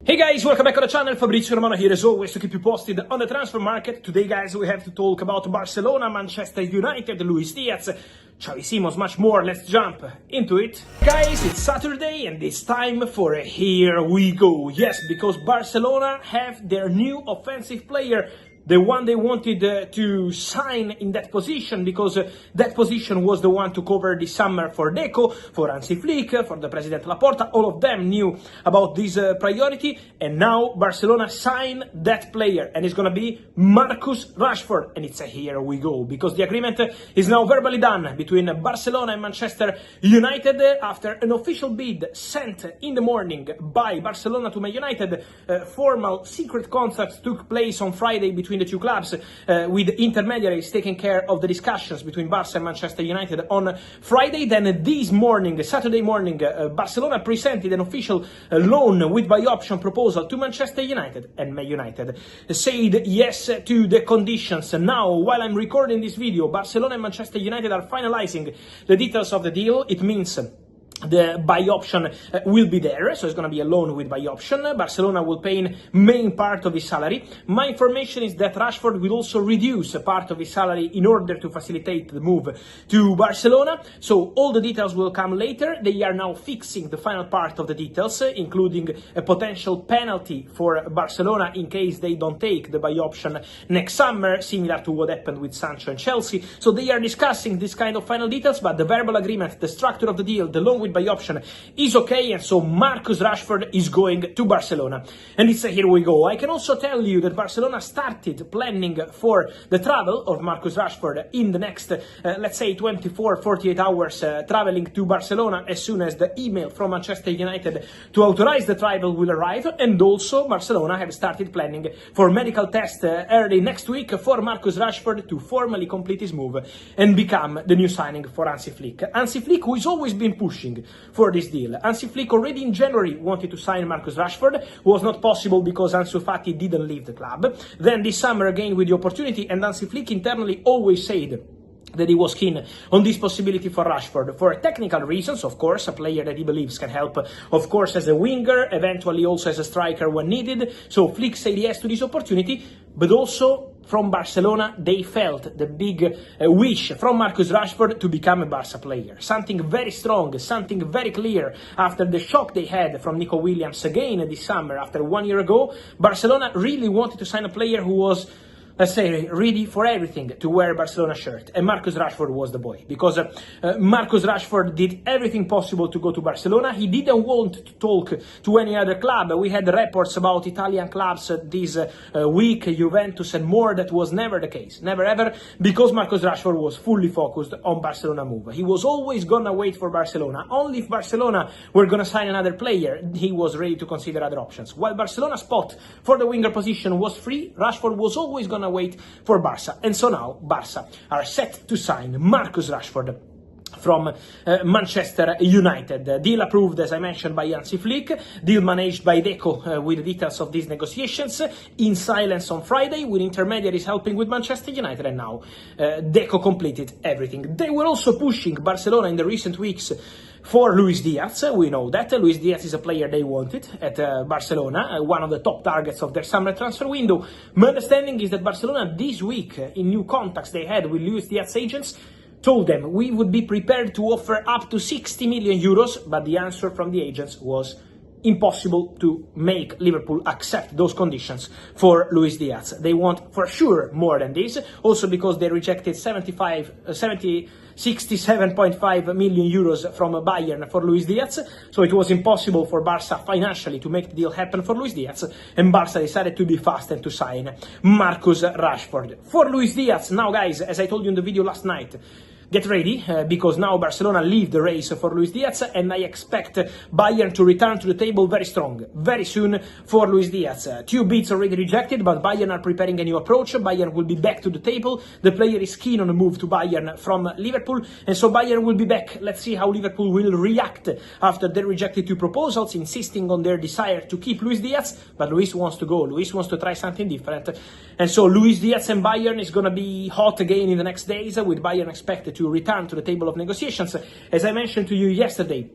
Hey guys, welcome back on the channel. Fabrizio Romano here as always to keep you posted on the transfer market. Today guys, we have to talk about Barcelona, Manchester United, Luis Díaz, Xavi Simons, much more. Let's jump into it. Guys, it's Saturday and it's time for a Here We Go. Yes, because Barcelona have their new offensive player, the one they wanted to sign in that position, because that position was the one to cover this summer for Deco, for Hansi Flick, for the President Laporta. All of them knew about this priority, and now Barcelona signed that player, and it's going to be Marcus Rashford. And it's a Here We Go, because the agreement is now verbally done between Barcelona and Manchester United after an official bid sent in the morning by Barcelona to Man United. Formal secret contracts took place on Friday between the two clubs, with intermediaries taking care of the discussions between Barça and Manchester United on Friday. Then this morning, Saturday morning, Barcelona presented an official loan with buy option proposal to Manchester United, and Man United said yes to the conditions. Now, while I'm recording this video, Barcelona and Manchester United are finalizing the details of the deal. It means the buy option will be there, so it's going to be a loan with buy option. Barcelona will pay in main part of his salary. My information is that Rashford will also reduce a part of his salary in order to facilitate the move to Barcelona. So all the details will come later. They are now fixing the final part of the details, including a potential penalty for Barcelona in case they don't take the buy option next summer, similar to what happened with Sancho and Chelsea. So they are discussing this kind of final details, but the verbal agreement, the structure of the deal, the loan with buy option is okay, and so Marcus Rashford is going to Barcelona. And it's a Here We Go. I can also tell you that Barcelona started planning for the travel of Marcus Rashford in the next, let's say 24-48 hours, traveling to Barcelona as soon as the email from Manchester United to authorize the travel will arrive. And also Barcelona have started planning for medical tests early next week for Marcus Rashford to formally complete his move and become the new signing for Hansi Flick. Hansi Flick, who has always been pushing for this deal. Hansi Flick already in January wanted to sign Marcus Rashford. Was not possible because Ansu Fati didn't leave the club. Then this summer again with the opportunity, and Hansi Flick internally always said that he was keen on this possibility for Rashford for technical reasons, of course, a player that he believes can help, of course, as a winger, eventually also as a striker when needed. So Flick said yes to this opportunity, but also from Barcelona, they felt the big wish from Marcus Rashford to become a Barça player. Something very strong, something very clear after the shock they had from Nico Williams again this summer after 1 year ago. Barcelona really wanted to sign a player who was, let's say, ready for everything to wear a Barcelona shirt. And Marcus Rashford was the boy. Because Marcus Rashford did everything possible to go to Barcelona. He didn't want to talk to any other club. We had reports about Italian clubs this week, Juventus and more. That was never the case. Never ever. Because Marcus Rashford was fully focused on Barcelona move. He was always gonna wait for Barcelona. Only if Barcelona were gonna sign another player, he was ready to consider other options. While Barcelona's spot for the winger position was free, Rashford was always gonna wait for Barça. And so now Barça are set to sign Marcus Rashford from Manchester United. Deal approved, as I mentioned, by Hansi Flick. Deal managed by Deco with the details of these negotiations in silence on Friday, with intermediaries helping with Manchester United. And now Deco completed everything. They were also pushing Barcelona in the recent weeks for Luis Díaz. We know that Luis Díaz is a player they wanted at Barcelona, one of the top targets of their summer transfer window. My understanding is that Barcelona this week, in new contacts they had with Luis Díaz agents, told them we would be prepared to offer up to 60 million euros, but the answer from the agents was impossible to make Liverpool accept those conditions for Luis Díaz. They want for sure more than this, also because they rejected 67.5 million euros from Bayern for Luis Díaz, so it was impossible for Barça financially to make the deal happen for Luis Díaz, and Barça decided to be fast and to sign Marcus Rashford. For Luis Díaz, now guys, as I told you in the video last night, get ready, because now Barcelona leave the race for Luis Díaz, and I expect Bayern to return to the table very strong, very soon for Luis Díaz. Two bids already rejected, but Bayern are preparing a new approach. Bayern will be back to the table. The player is keen on a move to Bayern from Liverpool, and so Bayern will be back. Let's see how Liverpool will react after they rejected two proposals, insisting on their desire to keep Luis Díaz, but Luis wants to go. Luis wants to try something different. And so Luis Díaz and Bayern is going to be hot again in the next days, with Bayern expected to return to the table of negotiations. As I mentioned to you yesterday,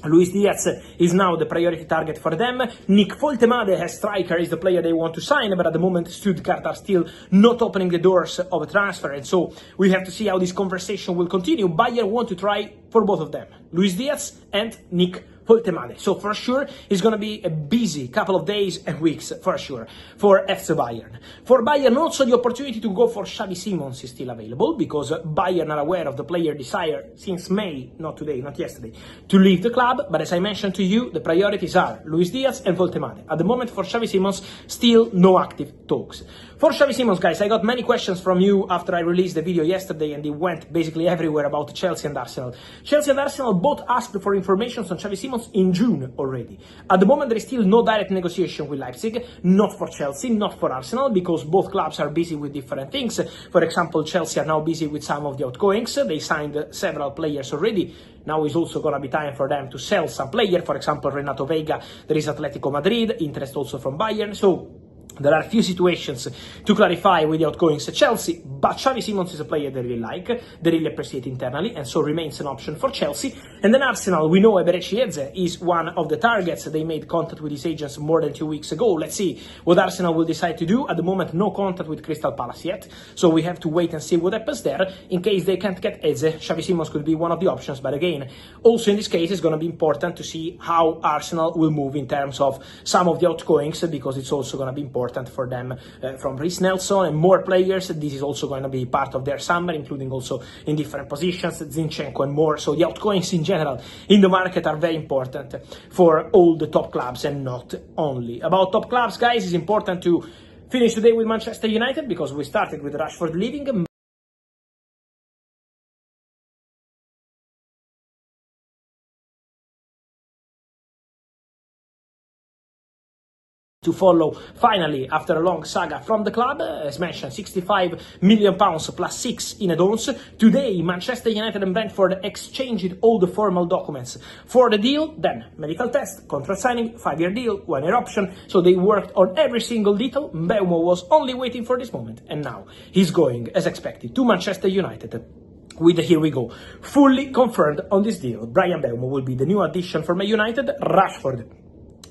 Luis Díaz is now the priority target for them. Nick Voltemade as striker is the player they want to sign, but at the moment Stuttgart are still not opening the doors of a transfer, and so we have to see how this conversation will continue. Bayern want to try for both of them, Luis Díaz and Nick Voltemade. So for sure, it's going to be a busy couple of days and weeks, for sure, for FC Bayern. For Bayern, also the opportunity to go for Xavi Simons is still available, because Bayern are aware of the player desire since May, not today, not yesterday, to leave the club. But as I mentioned to you, the priorities are Luis Díaz and Voltemade. At the moment, for Xavi Simons, still no active talks. For Xavi Simons, guys, I got many questions from you after I released the video yesterday, and it went basically everywhere about Chelsea and Arsenal. Chelsea and Arsenal both asked for information on Xavi Simons in June already. At the moment, there is still no direct negotiation with Leipzig, not for Chelsea, not for Arsenal, because both clubs are busy with different things. For example, Chelsea are now busy with some of the outgoings. They signed several players already. Now is also going to be time for them to sell some players. For example, Renato Vega, there is Atletico Madrid, interest also from Bayern. So there are a few situations to clarify with the outgoings at Chelsea, but Xavi Simons is a player they really like, they really appreciate internally, and so remains an option for Chelsea. And then Arsenal, we know Eberechi Eze is one of the targets. They made contact with his agents more than 2 weeks ago. Let's see what Arsenal will decide to do. At the moment, no contact with Crystal Palace yet, so we have to wait and see what happens there. In case they can't get Eze, Xavi Simons could be one of the options, but again, also in this case, it's going to be important to see how Arsenal will move in terms of some of the outgoings, because it's also going to be important for them from Reece Nelson and more players. This is also going to be part of their summer, including also in different positions, Zinchenko and more. So the outgoings in general in the market are very important for all the top clubs, and not only. About top clubs, guys, it's important to finish today with Manchester United, because we started with Rashford leaving. To follow finally after a long saga from the club. As mentioned, £65 million plus 6 in add-ons. Today, Manchester United and Brentford exchanged all the formal documents for the deal. Then medical test, contract signing, 5-year deal, 1-year option. So they worked on every single detail. Mbeumo was only waiting for this moment, and now he's going, as expected, to Manchester United. With here we go, fully confirmed on this deal. Bryan Mbeumo will be the new addition for Man United. Rashford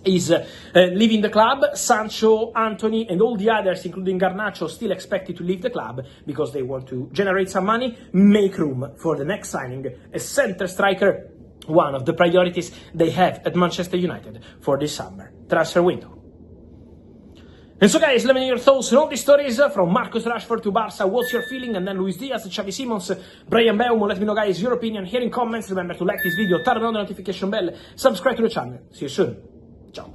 is leaving the club. Sancho, Anthony and all the others, including Garnacho, still expected to leave the club, because they want to generate some money, make room for the next signing, a center striker, one of the priorities they have at Manchester United for this summer transfer window. And so, guys, let me know your thoughts on all these stories, from Marcus Rashford to Barça. What's your feeling? And then Luis Díaz, Xavi Simons, Bryan Mbeumo. Let me know, guys, your opinion here in comments. Remember to like this video, turn on the notification bell, subscribe to the channel. See you soon. Ciao.